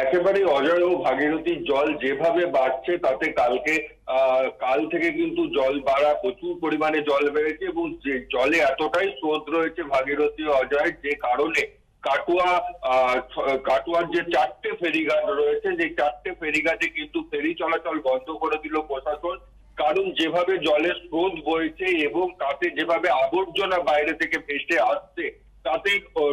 একেবারে অজয় ও ভাগীরথীর জল যেভাবে বাড়ছে তাতে কাল থেকে কিন্তু জল বাড়া, প্রচুর পরিমাণে জল বেড়েছে এবং যে জলে এতটাই স্রোত রয়েছে ভাগীরথী অজয়, যে কারণে কাটোয়ার যে 4টে ফেরিঘাট রয়েছে, যে 4টে ফেরিঘাটে কিন্তু ফেরি চলাচল বন্ধ করে দিল প্রশাসন। কারণ যেভাবে জলের স্রোত বইছে এবং তাতে যেভাবে আবর্জনা বাইরে থেকে ভেসে আসছে, তাতে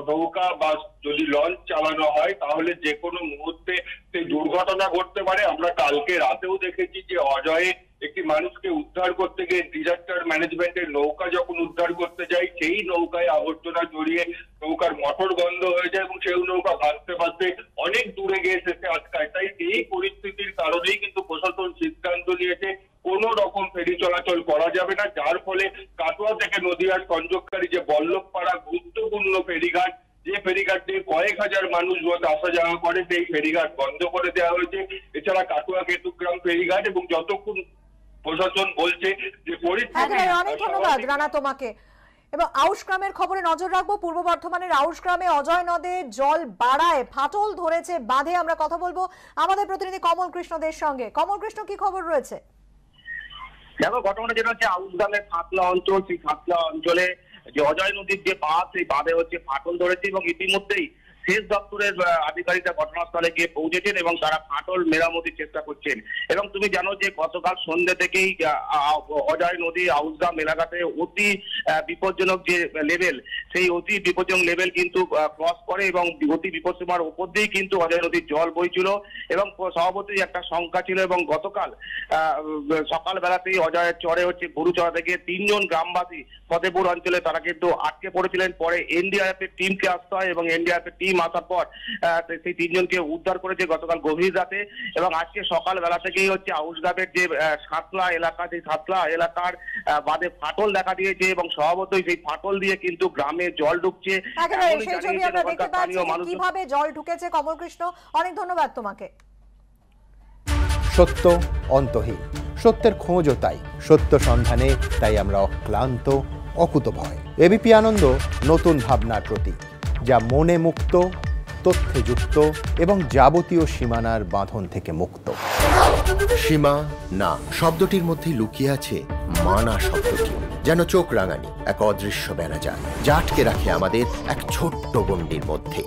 নৌকা বা যদি লঞ্চ চালানো হয় তাহলে যে কোনো মুহূর্তে সেই দুর্ঘটনা ঘটতে পারে। আমরা কালকে রাতেও দেখেছি যে অজয়ে একটি মানুষকে উদ্ধার করতে গিয়ে ডিজাস্টার ম্যানেজমেন্টের নৌকা যখন উদ্ধার করতে যায়, সেই নৌকায় আবর্জনা জড়িয়ে নৌকার মোটর বন্ধ হয়ে যায় এবং সেই নৌকা ভাসতে ভাসতে অনেক দূরে গিয়ে শেষে আটকায়। তাই এই পরিস্থিতির কারণেই কিন্তু প্রশাসন সিদ্ধান্ত নিয়েছে কোনো রকম ফেরি চলাচল করা যাবে না, যার ফলে কাটোয়া থেকে নদীয়ার সংযোগকারী যে বল্লভপাড়া গুরুত্বপূর্ণ ফেরিঘাট, যে ফেরিঘাট দিয়ে কয়েক হাজার মানুষ রোজ আসা যাওয়া করে, সেই ফেরিঘাট বন্ধ করে দেওয়া হয়েছে। এছাড়া কাটোয়া কেতুগ্রাম ফেরিঘাট, এবং যতক্ষণ প্রশাসন বলছে যে পরিস্থিতি। অনেক ধন্যবাদ রানা তোমাকে। এবং আউশ গ্রামের খবরে নজর রাখবো। পূর্ব বর্ধমানের আউশ গ্রামে অজয় নদে জল বাড়ায় ফাটল ধরেছে বাঁধে। আমরা কথা বলবো আমাদের প্রতিনিধি কমল কৃষ্ণদের সঙ্গে। কমল কৃষ্ণ, কি খবর রয়েছে? দেখো, ঘটনা যেটা হচ্ছে আউশ গ্রামের খাতলা অঞ্চল, সেই খাতলা অঞ্চলে যে অজয় নদীর যে বাঁধ, সেই বাঁধে হচ্ছে ফাটল ধরেছে এবং ইতিমধ্যেই সেচ দপ্তরের আধিকারিকরা ঘটনাস্থলে গিয়ে পৌঁছেছেন এবং তারা ফাটল মেরামতির চেষ্টা করছেন। এবং তুমি জানো যে গতকাল সন্ধ্যে থেকেই অজয় নদী আউশগ্রাম এলাকাতে অতি বিপজ্জনক যে লেভেল, সেই অতি বিপজ্জনক লেভেল কিন্তু ক্রস করে এবং অতি বিপদসীমার উপর দিয়েই কিন্তু অজয় নদীর জল বইছিল এবং স্বভাবতই একটা শঙ্কা ছিল। এবং গতকাল সকালবেলাতেই অজয়ের চরে হচ্ছে গরুচড়া থেকে 3 জন গ্রামবাসী ফতেপুর অঞ্চলে তারা কিন্তু আটকে পড়েছিলেন। পরে এনডিআরএফ এর টিমকে আসতে হয় এবং এনডিআরএফ এর টিম আসার পর সেই 3 জনকে উদ্ধার করেছে গতকাল গভীর রাতে। এবং আজকে সকালবেলা থেকেই হচ্ছে আউশগ্রামের যে সাতলা এলাকা, সেই সাতলা এলাকার বাঁধে ফাটল দেখা দিয়েছে এবং স্বভাবতই সেই ফাটল দিয়ে কিন্তু গ্রামে জল ঢুকছে। কিভাবে জল ঢুকেছে কমল কৃষ্ণ, অনেক ধন্যবাদ তোমাকে। সত্য অন্তহীন, সত্যের খোঁজও তাই, সত্য সন্ধানে তাই আমরা অক্লান্ত অকুতভয়। এবিপি আনন্দ নতুন ভাবনার প্রতীক, যা মনে মুক্ত, তথ্যে যুক্ত এবং যাবতীয় সীমানার বাঁধন থেকে মুক্ত। সীমা না শব্দটির মধ্যে লুকিয়ে আছে মানা শব্দটি, যেন চোখ রাঙানি এক অদৃশ্য বেড়াজাল, যা আটকে রাখে আমাদের এক ছোট্ট গণ্ডির মধ্যে।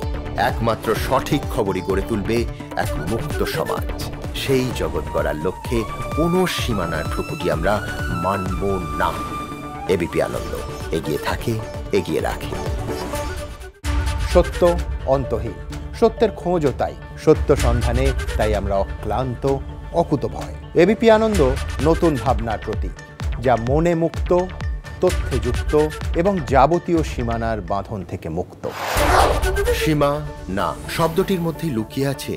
একমাত্র সঠিক খবরই গড়ে তুলবে এক মুক্ত সমাজ। সেই জগৎ গড়ার লক্ষ্যে কোনো সীমানার ঠুকুটি আমরা মানব না। এবিপি আনন্দ এগিয়ে থাকে, এগিয়ে রাখে। সত্য অন্তহীন, সত্যের খোঁজও তাই, সত্য সন্ধানে তাই আমরা অক্লান্ত অকুতভয়। এবিপি আনন্দ নতুন ভাবনার প্রতীক, যা মনে মুক্ত, তথ্যে যুক্ত এবং যাবতীয় সীমানার বাঁধন থেকে মুক্ত। সীমা না শব্দটির মধ্যে লুকিয়ে আছে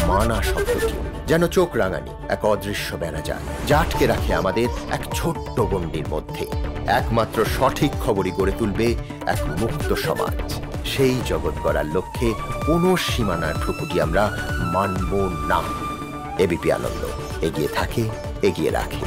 মানা শব্দটি, যেন চোখ রাঙানি এক অদৃশ্য বেড়াজাল, যা আটকে রাখে আমাদের এক ছোট্ট গণ্ডির মধ্যে। একমাত্র সঠিক খবরই গড়ে তুলবে এক মুক্ত সমাজ। সেই জগৎ গড়ার লক্ষ্যে কোনো সীমানার ঠুকুটি আমরা মানব না। এবিপি আনন্দ এগিয়ে থাকে, এগিয়ে রাখে।